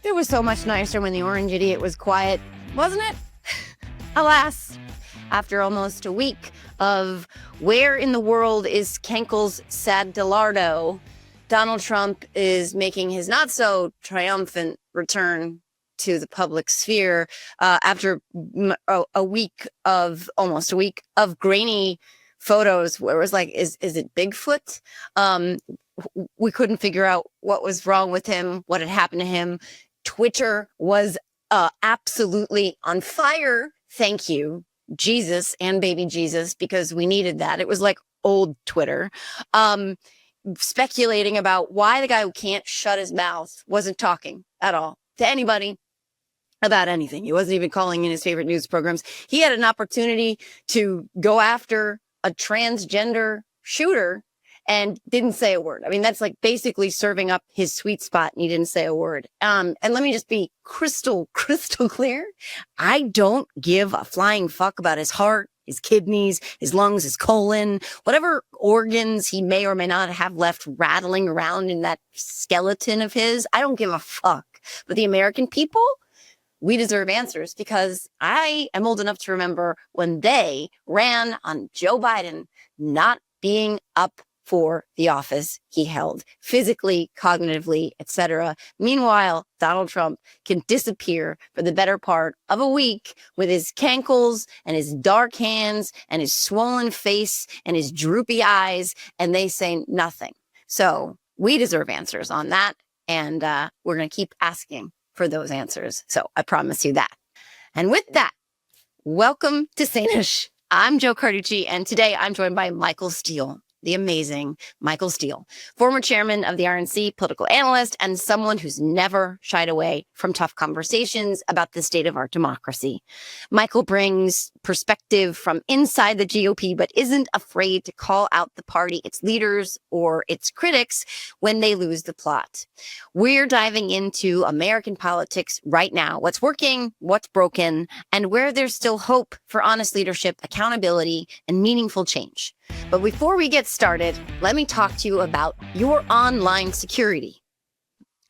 It was so much nicer when the orange idiot was quiet, wasn't it? Alas, after almost a week of where in the world is Kenkel's sad Delardo, Donald Trump is making his not so triumphant return to the public sphere after almost a week of grainy photos where it was like, is it Bigfoot? We couldn't figure out what was wrong with him, what had happened to him. Twitter was absolutely on fire. Thank you, Jesus and baby Jesus, because we needed that. It was like old Twitter, speculating about why the guy who can't shut his mouth wasn't talking at all to anybody about anything. He wasn't even calling in his favorite news programs. He had an opportunity to go after a transgender shooter and didn't say a word. I mean, that's like basically serving up his sweet spot, and he didn't say a word. And let me just be crystal clear. I don't give a flying fuck about his heart, his kidneys, his lungs, his colon, whatever organs he may or may not have left rattling around in that skeleton of his. I don't give a fuck. But the American people, we deserve answers, because I am old enough to remember when they ran on Joe Biden not being up for the office he held, physically, cognitively, etc. Meanwhile, Donald Trump can disappear for the better part of a week with his cankles and his dark hands and his swollen face and his droopy eyes, and they say nothing. So we deserve answers on that, and we're going to keep asking for those answers. So I promise you that. And with that, welcome to Sane-ish. I'm Jo Carducci, and today I'm joined by Michael Steele, the amazing Michael Steele, former chairman of the RNC, political analyst, and someone who's never shied away from tough conversations about the state of our democracy. Michael brings perspective from inside the GOP, but isn't afraid to call out the party, its leaders, or its critics when they lose the plot. We're diving into American politics right now, what's working, what's broken, and where there's still hope for honest leadership, accountability, and meaningful change. But before we get started, let me talk to you about your online security.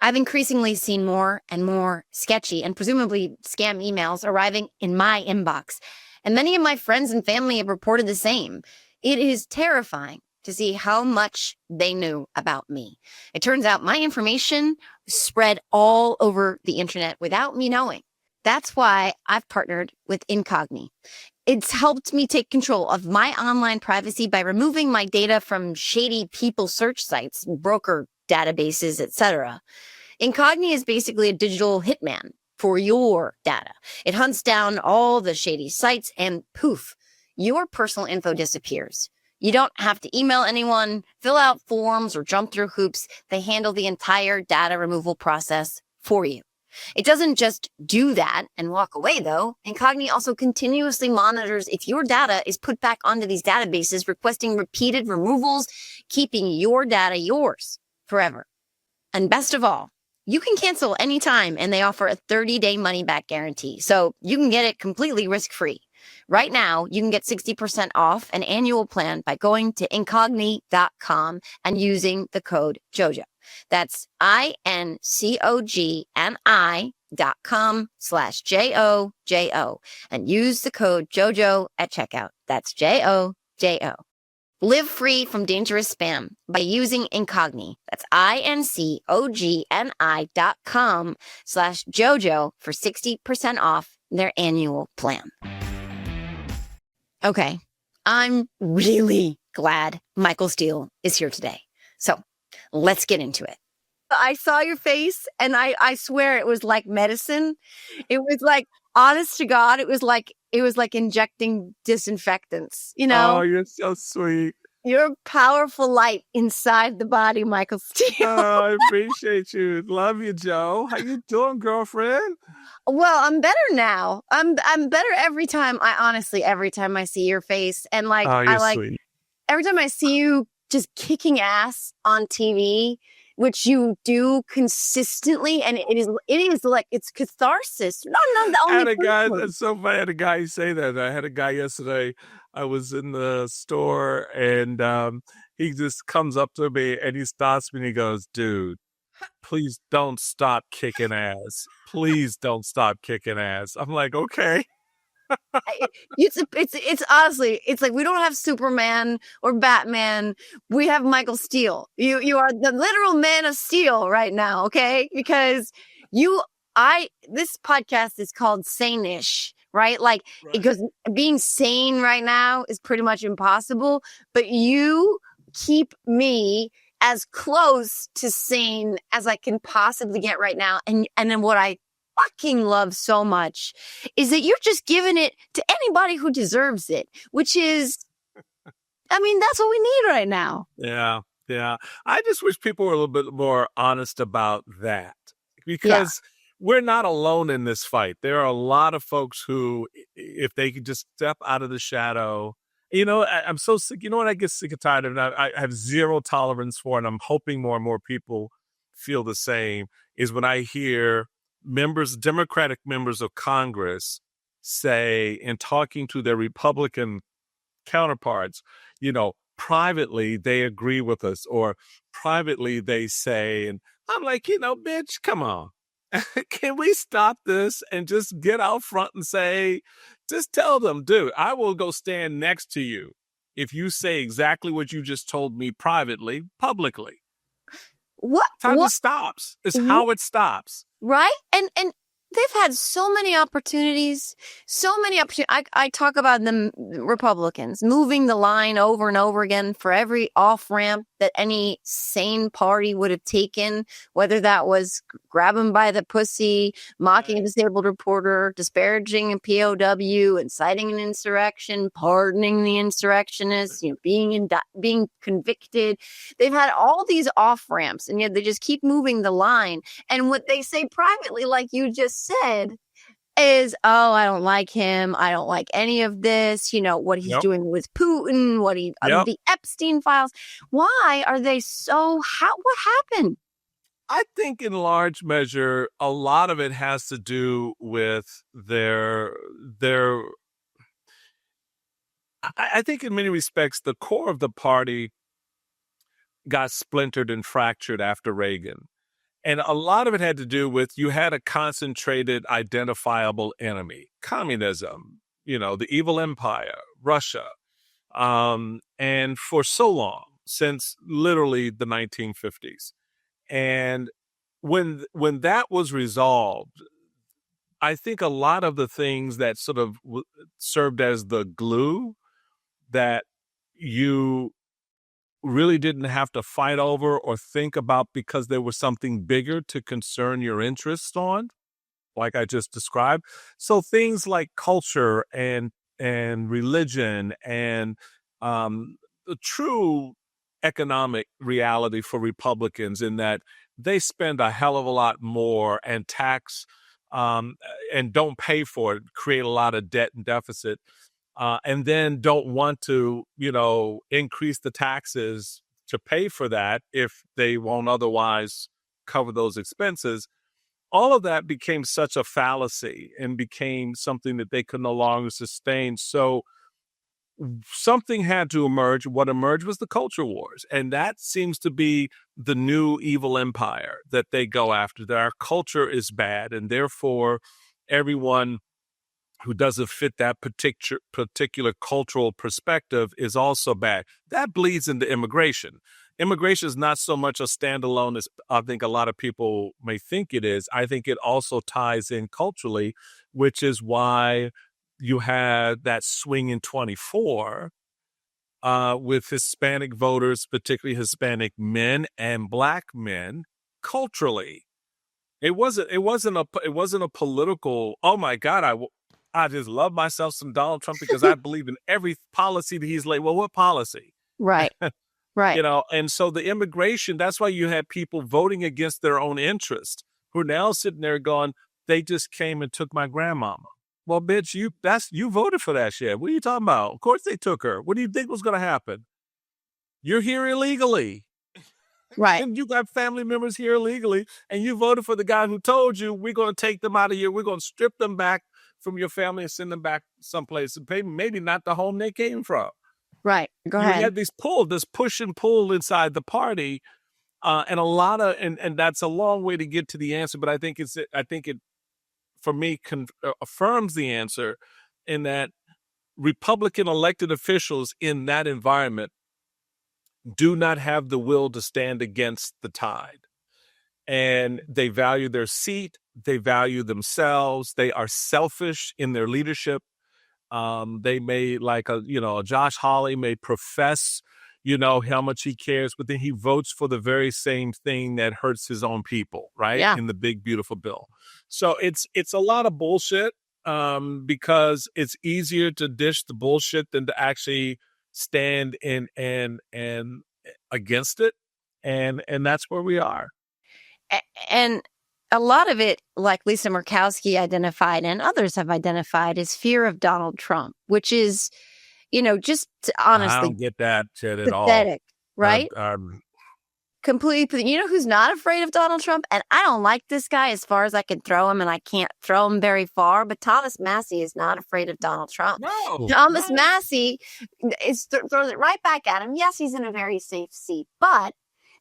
I've increasingly seen more and more sketchy and presumably scam emails arriving in my inbox, and many of my friends and family have reported the same. It is terrifying to see how much they knew about me. It turns out my information spread all over the internet without me knowing. That's why I've partnered with Incogni. It's helped me take control of my online privacy by removing my data from shady people search sites, broker databases, etc. Incogni is basically a digital hitman for your data. It hunts down all the shady sites and poof, your personal info disappears. You don't have to email anyone, fill out forms, or jump through hoops. They handle the entire data removal process for you. It doesn't just do that and walk away, though. Incogni also continuously monitors if your data is put back onto these databases, requesting repeated removals, keeping your data yours forever. And best of all, you can cancel anytime, and they offer a 30-day money-back guarantee, so you can get it completely risk-free. Right now, you can get 60% off an annual plan by going to incogni.com and using the code JoJo. That's incogni.com/JOJO and use the code JoJo at checkout. That's JOJO. Live free from dangerous spam by using Incogni. That's incogni.com/JoJo for 60% off their annual plan. Okay, I'm really glad Michael Steele is here today. So let's get into it. I saw your face, and I swear it was like medicine. It was like, honest to God, it was like injecting disinfectants, you know? Oh, you're so sweet. You're a powerful light inside the body, Michael Steele. Oh, I appreciate you. Love you, Joe. How you doing, girlfriend? Well, I'm better now. I'm better every time I see your face, and Oh, you're sweet. every time I see you just kicking ass on TV, which you do consistently, and it is like, it's catharsis. No, the I only had a guy, person. that's so funny. I had a guy say that. I had a guy yesterday. I was in the store, and he just comes up to me and he stops me and he goes, "Dude, please don't stop kicking ass. Please don't stop kicking ass. I'm like, okay. It's honestly, it's like we don't have Superman or Batman. We have Michael Steele. You are the literal Man of Steel right now, okay? Because this podcast is called Sane-ish, right? Like, because being sane right now is pretty much impossible, but you keep me as close to sane as I can possibly get right now. And then what I fucking love so much is that you're just giving it to anybody who deserves it, which is, I mean, that's what we need right now. Yeah. Yeah. I just wish people were a little bit more honest about that, because we're not alone in this fight. There are a lot of folks who, if they could just step out of the shadow, I'm so sick. You know what I get sick and tired of? And I have zero tolerance for, and I'm hoping more and more people feel the same, is when I hear Democratic members of Congress say, in talking to their Republican counterparts, privately they agree with us, or privately they say, and I'm like, bitch, come on. Can we stop this and just get out front and say, just tell them, dude, I will go stand next to you if you say exactly what you just told me privately, publicly. It stops. It's how it stops. Right? And they've had so many opportunities. I talk about the Republicans moving the line over and over again for every off-ramp that any sane party would have taken, whether that was grab him by the pussy, mocking a disabled reporter, disparaging a POW, inciting an insurrection, pardoning the insurrectionists, being convicted. They've had all these off-ramps, and yet they just keep moving the line. And what they say privately, like you just said, is, oh, I don't like him. I don't like any of this. What he's doing with Putin, the Epstein files. Why are they what happened? I think in large measure, a lot of it has to do with I think in many respects, the core of the party got splintered and fractured after Reagan. And a lot of it had to do with, you had a concentrated, identifiable enemy, communism, the evil empire, Russia. And for so long, since literally the 1950s. And when that was resolved, I think a lot of the things that sort of served as the glue that you really didn't have to fight over or think about, because there was something bigger to concern your interests on, like I just described. So things like culture and religion and the true economic reality for Republicans, in that they spend a hell of a lot more and tax and don't pay for it, create a lot of debt and deficit. And then don't want to, increase the taxes to pay for that if they won't otherwise cover those expenses. All of that became such a fallacy and became something that they could no longer sustain. So something had to emerge. What emerged was the culture wars. And that seems to be the new evil empire that they go after, that our culture is bad, and therefore everyone who doesn't fit that particular cultural perspective is also bad. That bleeds into immigration. Immigration is not so much a standalone as I think a lot of people may think it is. I think it also ties in culturally, which is why you had that swing in 24 with Hispanic voters, particularly Hispanic men and Black men, culturally. It wasn't a political, oh my God, I just love myself some Donald Trump because I believe in every policy that he's like. Well, what policy? Right. Right. And so the immigration, that's why you had people voting against their own interest, who are now sitting there going, they just came and took my grandmama. Well, bitch, you voted for that shit. What are you talking about? Of course they took her. What do you think was going to happen? You're here illegally. Right. And you got family members here illegally, and you voted for the guy who told you, we're going to take them out of here. We're going to strip them back from your family and send them back someplace, maybe not the home they came from. Right. Go ahead. You had this push and pull inside the party, And a lot of, and that's a long way to get to the answer, but I think it, for me, affirms the answer in that Republican elected officials in that environment do not have the will to stand against the tide. And they value their seat. They value themselves. They are selfish in their leadership. They may, like Josh Hawley may profess, how much he cares, but then he votes for the very same thing that hurts his own people, right? Yeah. In the big, beautiful bill. So it's a lot of bullshit, because it's easier to dish the bullshit than to actually stand and against it. And that's where we are. And a lot of it, like Lisa Murkowski identified and others have identified, is fear of Donald Trump, which is, just honestly, I don't get that shit at all. Pathetic, right? Completely. You know who's not afraid of Donald Trump? And I don't like this guy as far as I can throw him, and I can't throw him very far. But Thomas Massie is not afraid of Donald Trump. No. Thomas Massie throws it right back at him. Yes, he's in a very safe seat, but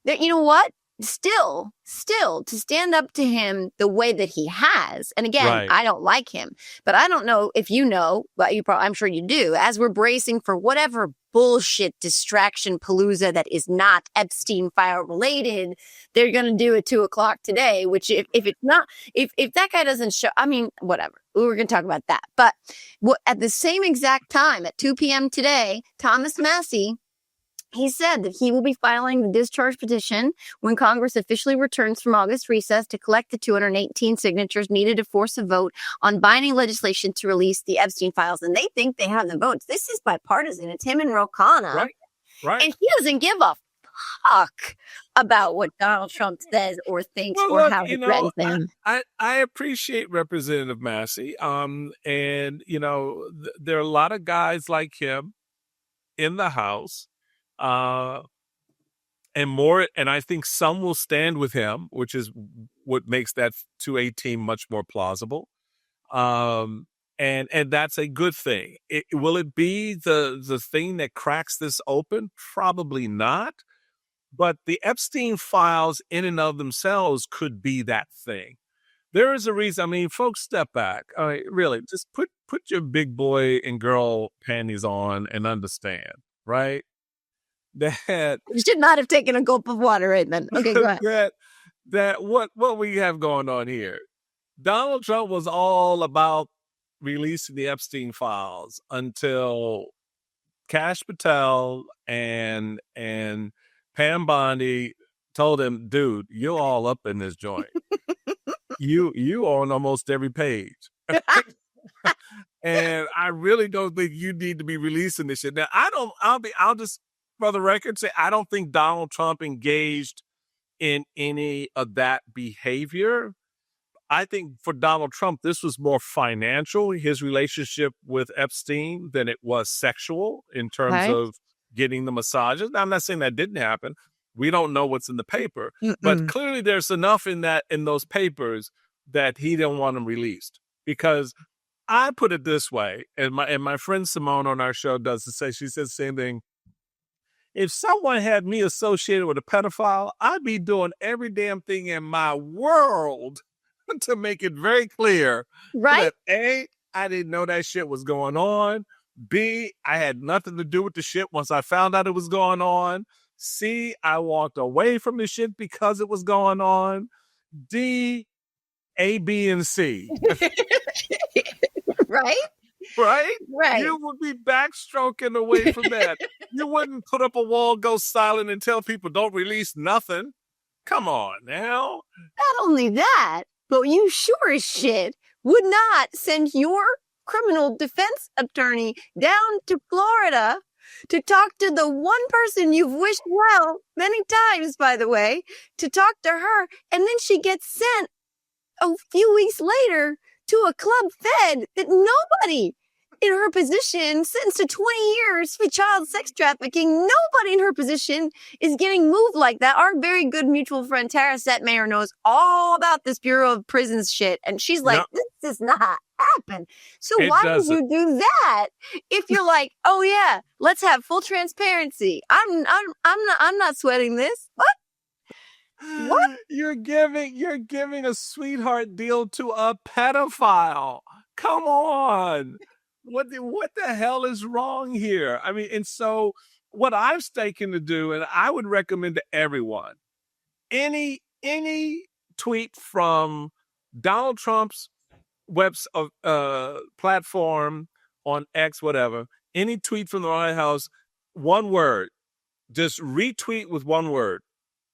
you know what? Still to stand up to him the way that he has. And again, Right. I don't like him, but I don't know if you know, but I'm sure you do, as we're bracing for whatever bullshit distraction palooza that is not Epstein file related, they're going to do at 2:00 today, which if it's not, if that guy doesn't show, I mean, whatever, we're going to talk about that. But at the same exact time at 2 p.m. today, Thomas Massie, he said that he will be filing the discharge petition when Congress officially returns from August recess to collect the 218 signatures needed to force a vote on binding legislation to release the Epstein files. And they think they have the votes. This is bipartisan. It's him and Ro Khanna. Right. And he doesn't give a fuck about what Donald Trump says or thinks or how he threatens them. I appreciate Representative Massie. And, there are a lot of guys like him in the House. And I think some will stand with him, which is what makes that 218 much more plausible. And that's a good thing. Will it be the thing that cracks this open? Probably not. But the Epstein files in and of themselves could be that thing. There is a reason. I mean, folks, step back. All right, really, just put your big boy and girl panties on and understand, right? That You should not have taken a gulp of water right then. Okay, go ahead. that what we have going on here. Donald Trump was all about releasing the Epstein files until Kash Patel and Pam Bondi told him, dude, you're all up in this joint. you on almost every page. And I really don't think you need to be releasing this shit. Now, I'll just, for the record, say I don't think Donald Trump engaged in any of that behavior. I think for Donald Trump, this was more financial, his relationship with Epstein, than it was sexual in terms of getting the massages. Now, I'm not saying that didn't happen. We don't know what's in the paper. But clearly there's enough in those papers that he didn't want them released. Because I put it this way, and my friend Simone on our show does the same. She says the same thing. If someone had me associated with a pedophile, I'd be doing every damn thing in my world to make it very clear that A, I didn't know that shit was going on. B, I had nothing to do with the shit once I found out it was going on. C, I walked away from the shit because it was going on. D, A, B, and C. Right? You would be backstroking away from that. You wouldn't put up a wall, go silent, and tell people don't release nothing. Come on now. Not only that, but you sure as shit would not send your criminal defense attorney down to Florida to talk to the one person you've wished well many times, by the way, to talk to her, and then she gets sent a few weeks later to a club fed that nobody in her position, sentenced to 20 years for child sex trafficking, nobody in her position is getting moved like that. Our very good mutual friend Tara Setmayer knows all about this Bureau of Prisons shit, and she's like, this does not happen. So why would you do that if you're like, oh yeah, let's have full transparency? I'm not sweating this. What? What? You're giving a sweetheart deal to a pedophile. Come on. What the hell is wrong here? I mean, and so what I'm staking to do, and I would recommend to everyone, any tweet from Donald Trump's platform on X, whatever, any tweet from the White House, one word, just retweet with one word,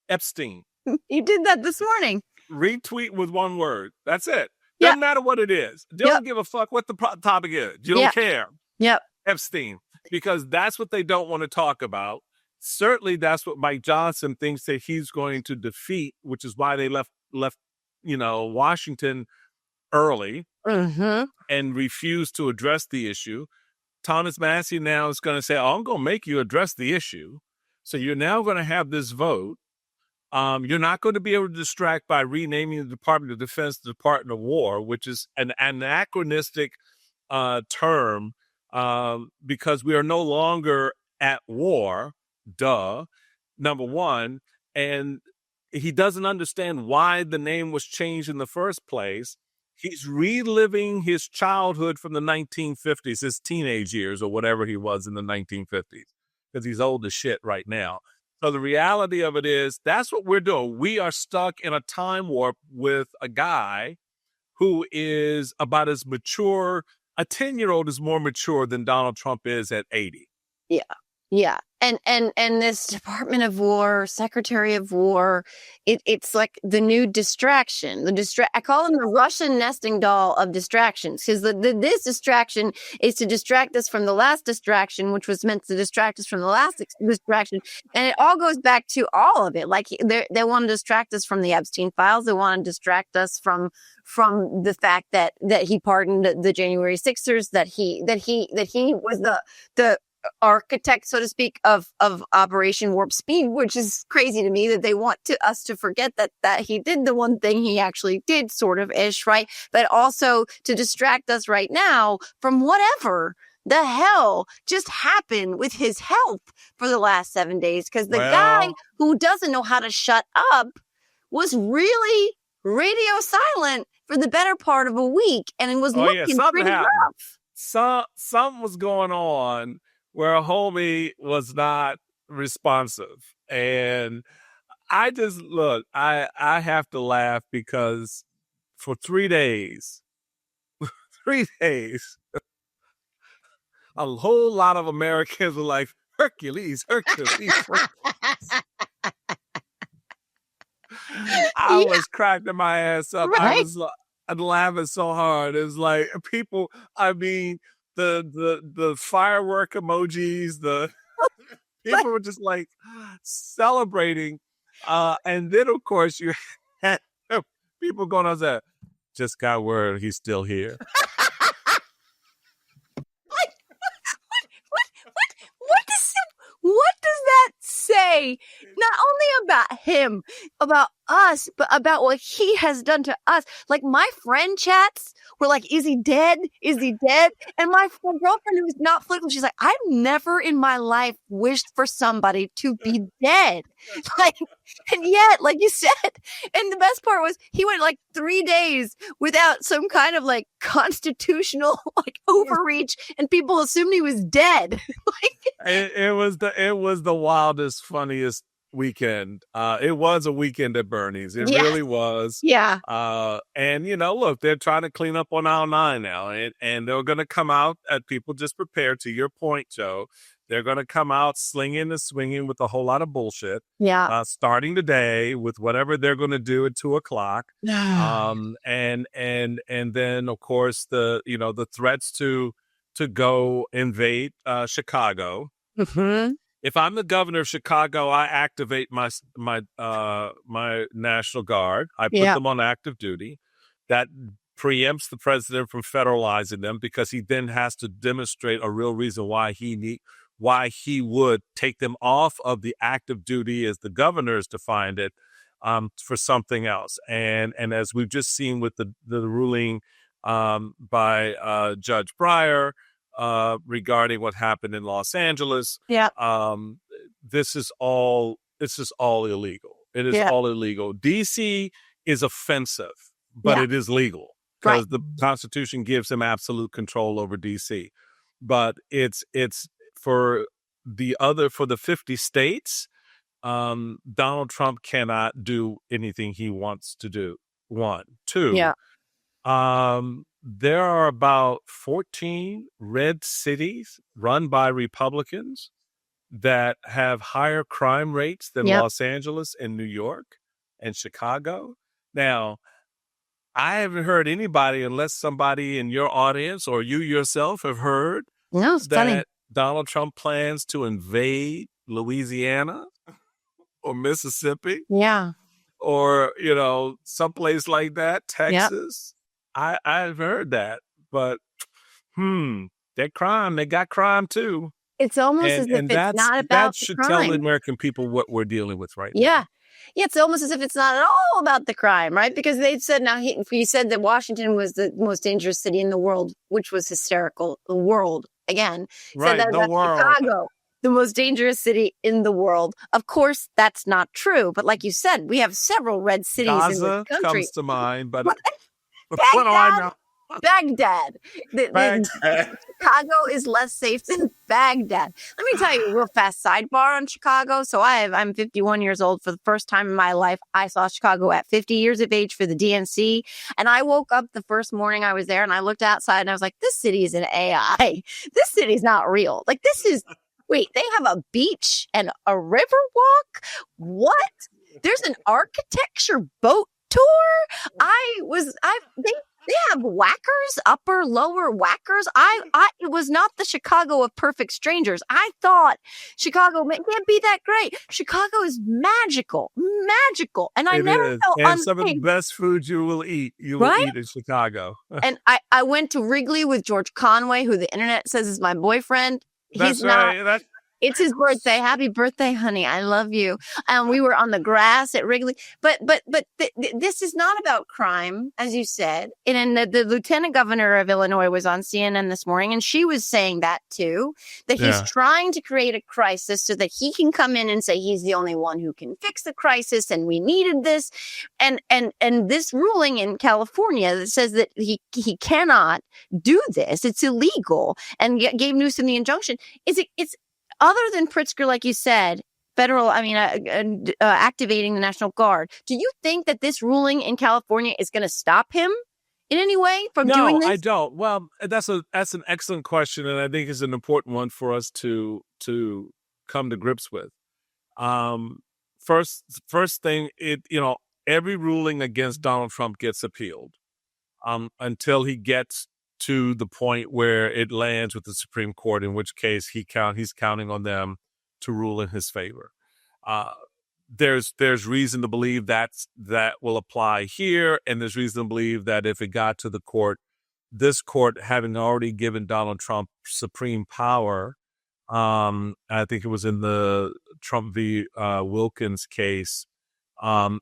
Epstein. You did that this morning. Retweet with one word. That's it. Yep. Doesn't matter what it is. You don't give a fuck what the topic is. You don't care. Yep. Epstein. Because that's what they don't want to talk about. Certainly that's what Mike Johnson thinks that he's going to defeat, which is why they left Washington early and refused to address the issue. Thomas Massie now is going to say, I'm going to make you address the issue. So you're now going to have this vote. You're not going to be able to distract by renaming the Department of Defense the Department of War, which is an anachronistic term because we are no longer at war, number one. And he doesn't understand why the name was changed in the first place. He's reliving his childhood from the 1950s, his teenage years or whatever he was in the 1950s, because he's old as shit right now. So the reality of it is that's what we're doing. We are stuck in a time warp with a guy who is about as mature. A 10-year-old is more mature than Donald Trump is at 80. Yeah. Yeah. And this Department of War, Secretary of War, it's like the new distraction. I call him the Russian nesting doll of distractions, because this distraction is to distract us from the last distraction, which was meant to distract us from the last distraction. And it all goes back to all of it. Like they want to distract us from the Epstein files. They want to distract us from the fact that he pardoned the January 6ers, that he was the architect, so to speak, of Operation Warp Speed, which is crazy to me that they want us to forget that he did the one thing he actually did, sort of ish, right? But also to distract us right now from whatever the hell just happened with his health for the last 7 days, because the guy who doesn't know how to shut up was really radio silent for the better part of a week, and it was looking pretty rough. Something was going on where a homie was not responsive. And I just, I have to laugh because for 3 days, a whole lot of Americans were like, Hercules. I was cracking my ass up. Right? I'd laughing so hard. It was like people, I mean, the firework emojis, the people were just like celebrating. And then of course you had people going on there, just got word he's still here. What does that say? Not only about him, about us, but about what he has done to us. Like my friend chats were like, is he dead? Is he dead? And my girlfriend, who's not political, she's like, I've never in my life wished for somebody to be dead. Like, and yet, like you said, and the best part was he went like 3 days without some kind of like constitutional like overreach, and people assumed he was dead. It was the wildest, funniest weekend. It was a weekend at Bernie's. It really was. Yeah. And look, they're trying to clean up on aisle 9 now, and they're going to come out at people. Just prepare. To your point, Joe, they're going to come out slinging and swinging with a whole lot of bullshit. Yeah. Starting today with whatever they're going to do at 2:00. And then of course the threats to go invade Chicago. Mm-hmm. If I'm the governor of Chicago, I activate my National Guard. I put them on active duty. That preempts the president from federalizing them, because he then has to demonstrate a real reason why he would take them off of the active duty, as the governor has defined it, for something else. And as we've just seen with the ruling by Judge Breyer, regarding what happened in Los Angeles. Yeah. This is all illegal. It is Yeah. all illegal. DC is offensive, but Yeah. it is legal because the Constitution gives him absolute control over DC. But it's for the 50 states, Donald Trump cannot do anything he wants to do. One. Two, Yeah. there are about 14 red cities run by Republicans that have higher crime rates than Yep. Los Angeles and New York and Chicago. Now, I haven't heard anybody, unless somebody in your audience or you yourself have heard, No, it's funny. that Donald Trump plans to invade Louisiana or Mississippi Yeah. or, someplace like that, Texas. I've heard that, but they got crime too. It's almost as if And it's not about that the should tell the crime. American people what we're dealing with right now. Yeah. Yeah, it's almost as if it's not at all about the crime, right? Because they said he said that Washington was the most dangerous city in the world, which was hysterical. The world, again, Right, said that the about world. Chicago, the most dangerous city in the world. Of course, that's not true. But like you said, we have several red cities in Gaza this country. comes to mind, but What? what do I know? Baghdad. Baghdad. Chicago is less safe than Baghdad. Let me tell you a real fast sidebar on Chicago. So I'm 51 years old. For the first time in my life, I saw Chicago at 50 years of age for the DNC. And I woke up the first morning I was there and I looked outside and I was like, this city is an AI. This city's not real. Like wait, they have a beach and a river walk? What? There's an architecture boat tour? They have whackers, upper, lower whackers. It was not the Chicago of perfect strangers. I thought Chicago can't be that great. Chicago is magical. And I never felt and some of the unsafe. best food you will eat in Chicago. And I went to Wrigley with George Conway, who the internet says is my boyfriend. That's right. It's his birthday. Happy birthday, honey. I love you. And we were on the grass at Wrigley. But this is not about crime, as you said. And the lieutenant governor of Illinois was on CNN this morning, and she was saying that too, that he's trying to create a crisis so that he can come in and say he's the only one who can fix the crisis, and we needed this. And this ruling in California that says that he cannot do this, it's illegal, and gave Newsom the injunction. It's other than Pritzker, like you said, activating the National Guard. Do you think that this ruling in California is going to stop him in any way from doing this? No, I don't. Well, that's an excellent question, and I think it's an important one for us to come to grips with. First thing, every ruling against Donald Trump gets appealed until he gets to the point where it lands with the Supreme Court, in which case he's counting on them to rule in his favor. There's reason to believe that will apply here, and there's reason to believe that if it got to the court, this court, having already given Donald Trump supreme power, I think it was in the Trump v. Wilkins case,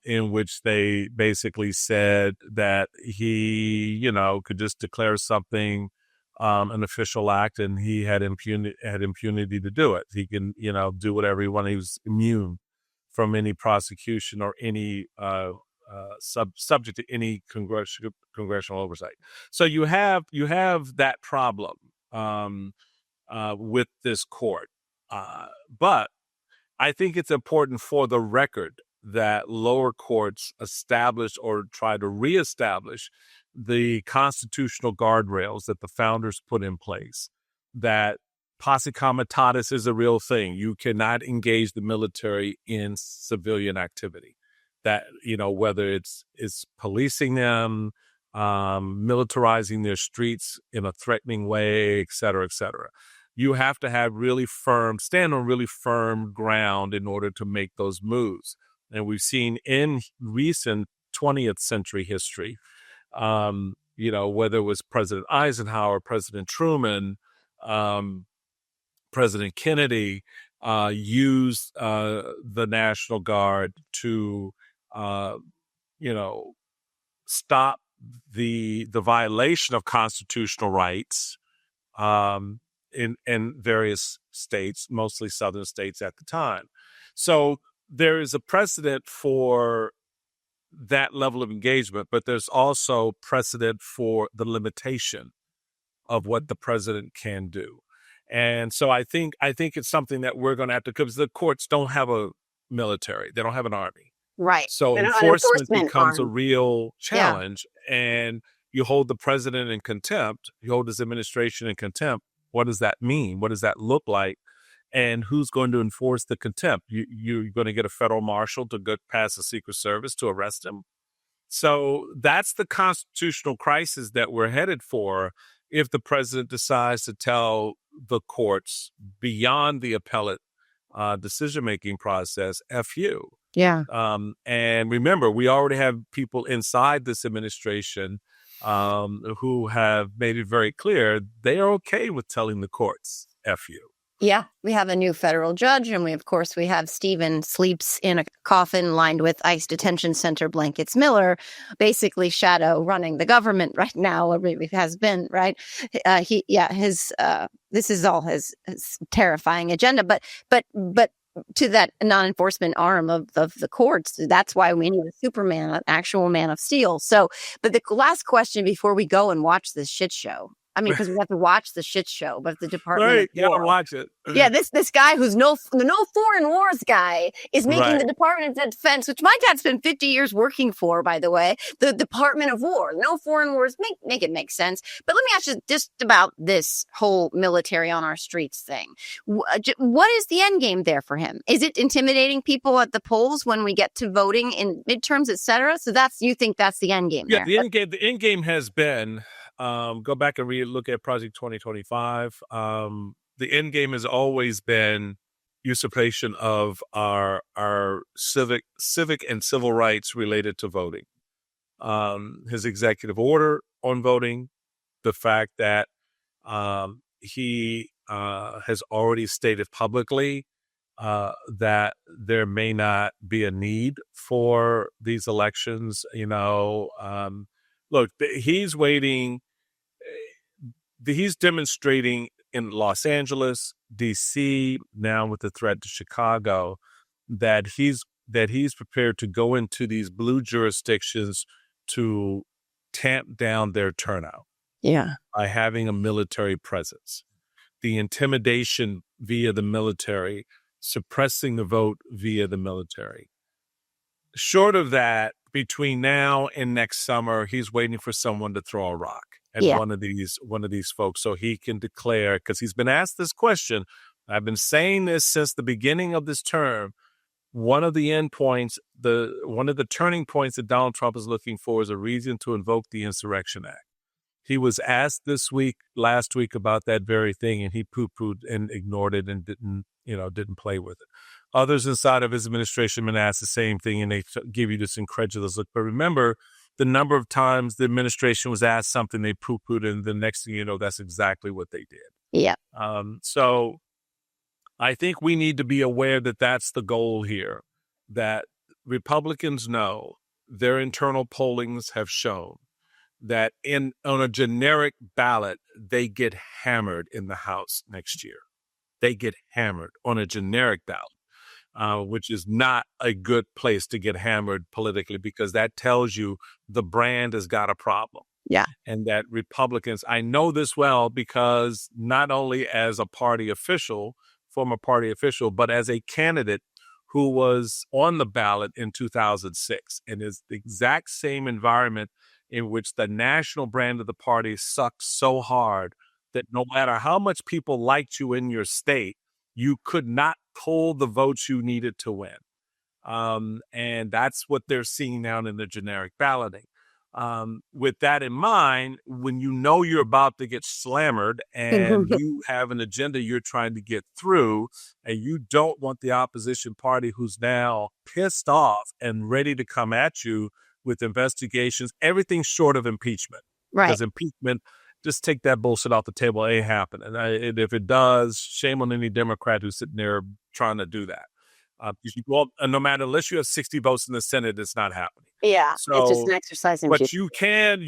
in which they basically said that he, could just declare something, an official act, and he had impunity to do it. He can, do whatever he wanted. He was immune from any prosecution or any subject to any congressional oversight. So you have that problem with this court, but I think it's important for the record that lower courts establish or try to reestablish the constitutional guardrails that the founders put in place, that posse comitatus is a real thing. You cannot engage the military in civilian activity, that, whether it's policing them, militarizing their streets in a threatening way, et cetera, et cetera. You have to have stand on really firm ground in order to make those moves. And we've seen in recent 20th century history, whether it was President Eisenhower, President Truman, President Kennedy, used the National Guard to, stop the violation of constitutional rights in various states, mostly southern states at the time. So there is a precedent for that level of engagement, but there's also precedent for the limitation of what the president can do. And so I think it's something that we're going to have to, because the courts don't have a military, they don't have an army. Right. So An enforcement enforcement becomes a arm. real Yeah. challenge, and you hold the president in contempt, you hold his administration in contempt. What does that mean? What does that look like? And who's going to enforce the contempt? You're going to get a federal marshal to go past the Secret Service to arrest him. So that's the constitutional crisis that we're headed for if the president decides to tell the courts beyond the appellate decision-making process, F you. Yeah. And remember, we already have people inside this administration who have made it very clear they are okay with telling the courts, F you. Yeah, we have a new federal judge, and we have Stephen sleeps in a coffin lined with ICE detention center blankets. Miller, basically shadow running the government right now, or maybe has been, right? This is all his terrifying agenda, but to that non-enforcement arm of the courts, that's why we need a Superman, an actual man of steel. So, but the last question before we go and watch this shit show. I mean, because we have to watch the shit show, but the Department of War. You gotta watch it. Yeah, this guy who's no foreign wars guy is making the Department of Defense, which my dad spent 50 years working for, by the way, the Department of War. No foreign wars, make it make sense. But let me ask you just about this whole military on our streets thing. What is the end game there for him? Is it intimidating people at the polls when we get to voting in midterms, et cetera? So you think that's the end game? Yeah, there. the end game has been. Go back and look at Project 2025. The end game has always been usurpation of our civic and civil rights related to voting. His executive order on voting, the fact that he has already stated publicly that there may not be a need for these elections. Look, he's waiting. He's demonstrating in Los Angeles, D.C., now with the threat to Chicago, that he's prepared to go into these blue jurisdictions to tamp down their turnout. Yeah, by having a military presence, the intimidation via the military, suppressing the vote via the military. Short of that, between now and next summer, he's waiting for someone to throw a rock at one of these folks so he can declare, because he's been asked this question. I've been saying this since the beginning of this term. One of the one of the turning points that Donald Trump is looking for is a reason to invoke the Insurrection Act. He was asked last week about that very thing, and he poo-pooed and ignored it and didn't play with it. Others inside of his administration have been asked the same thing, and they give you this incredulous look. But remember, the number of times the administration was asked something, they poo-pooed, and the next thing you know, that's exactly what they did. Yeah. So I think we need to be aware that that's the goal here, that Republicans know their internal pollings have shown that on a generic ballot, they get hammered in the House next year. They get hammered on a generic ballot, which is not a good place to get hammered politically, because that tells you the brand has got a problem. Yeah. And that Republicans, I know this well because not only as a party official, former party official, but as a candidate who was on the ballot in 2006, and is the exact same environment in which the national brand of the party sucked so hard that no matter how much people liked you in your state, you could not pull the votes you needed to win. And that's what they're seeing now in the generic balloting. With that in mind, when you know you're about to get slammered and you have an agenda you're trying to get through, and you don't want the opposition party who's now pissed off and ready to come at you with investigations, everything short of impeachment. Right. Because impeachment, just take that bullshit off the table. It ain't happening. And if it does, shame on any Democrat who's sitting there trying to do that. No matter, unless you have 60 votes in the Senate, it's not happening. Yeah, so, it's just an exercise in But you can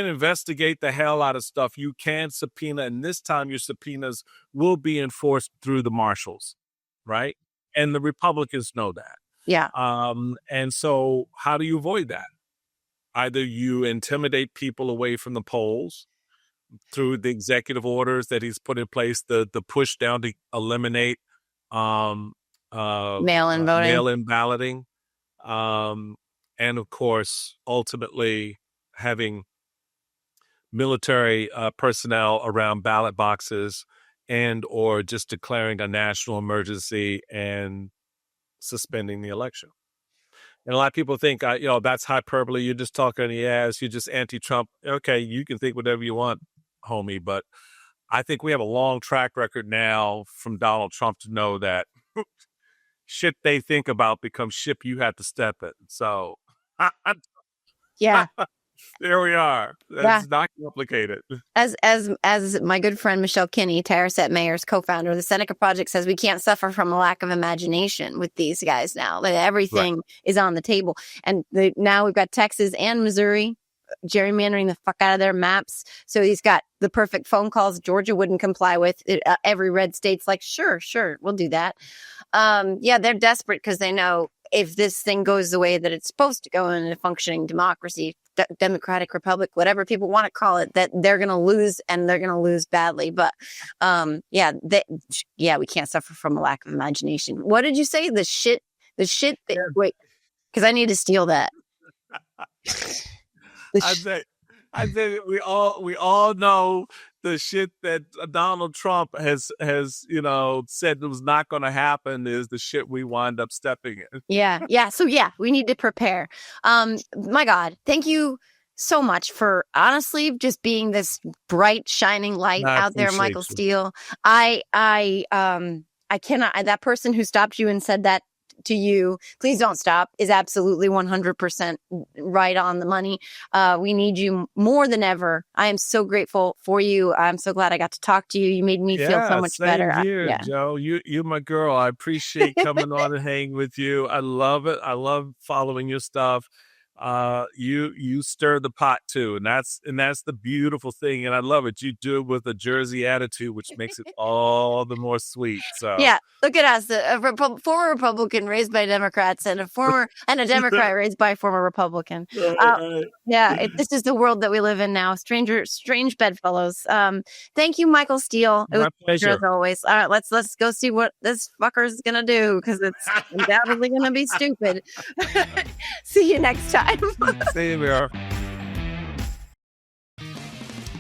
investigate the hell out of stuff. You can subpoena, and this time your subpoenas will be enforced through the marshals, right? And the Republicans know that. Yeah. And so how do you avoid that? Either you intimidate people away from the polls through the executive orders that he's put in place, the push down to eliminate Mail-in voting. mail-in balloting, and of course, ultimately having military personnel around ballot boxes, and or just declaring a national emergency and suspending the election. And a lot of people think, that's hyperbole. You're just talking the ass. You're just anti-Trump. Okay, you can think whatever you want, homie. But I think we have a long track record now from Donald Trump to know that shit they think about becomes shit you have to step in. So Yeah. there we are. That's not complicated. As my good friend Michelle Kinney, Taraset Mayer's co-founder of the Seneca Project, says, we can't suffer from a lack of imagination with these guys now. Like, everything is on the table. And now we've got Texas and Missouri gerrymandering the fuck out of their maps. So he's got the perfect phone calls Georgia wouldn't comply with. Every red state's like, sure, we'll do that. They're desperate because they know if this thing goes the way that it's supposed to go in a functioning democracy, democratic republic, whatever people want to call it, that they're going to lose, and they're going to lose badly. But we can't suffer from a lack of imagination. What did you say? The shit that, wait, because I need to steal that. I think we all know the shit that Donald Trump has said was not going to happen is the shit we wind up stepping in. Yeah. So we need to prepare. My God, thank you so much for honestly just being this bright, shining light out there, Michael Steele. I cannot. That person who stopped you and said that to you, please don't stop, is absolutely 100% right on the money. We need you more than ever. I am so grateful for you. I'm so glad I got to talk to you. You made me feel so much better. Here, Joe. You're my girl. I appreciate coming on and hanging with you. I love it. I love following your stuff. You stir the pot too, and that's the beautiful thing, and I love it. You do it with a Jersey attitude, which makes it all the more sweet. So look at us, a former Republican raised by Democrats, and a Democrat raised by a former Republican. This is the world that we live in now. Strange bedfellows. Thank you, Michael Steele. It was a pleasure as always. All right, let's go see what this fucker is gonna do, because it's undoubtedly gonna be stupid. See you next time. Same here.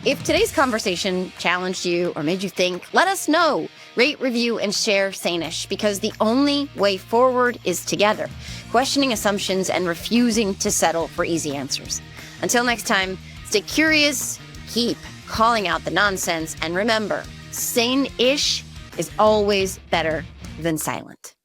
If today's conversation challenged you or made you think, let us know. Rate, review, and share Sane-ish, because the only way forward is together, questioning assumptions and refusing to settle for easy answers. Until next time, stay curious, keep calling out the nonsense, and remember, sane-ish is always better than silent.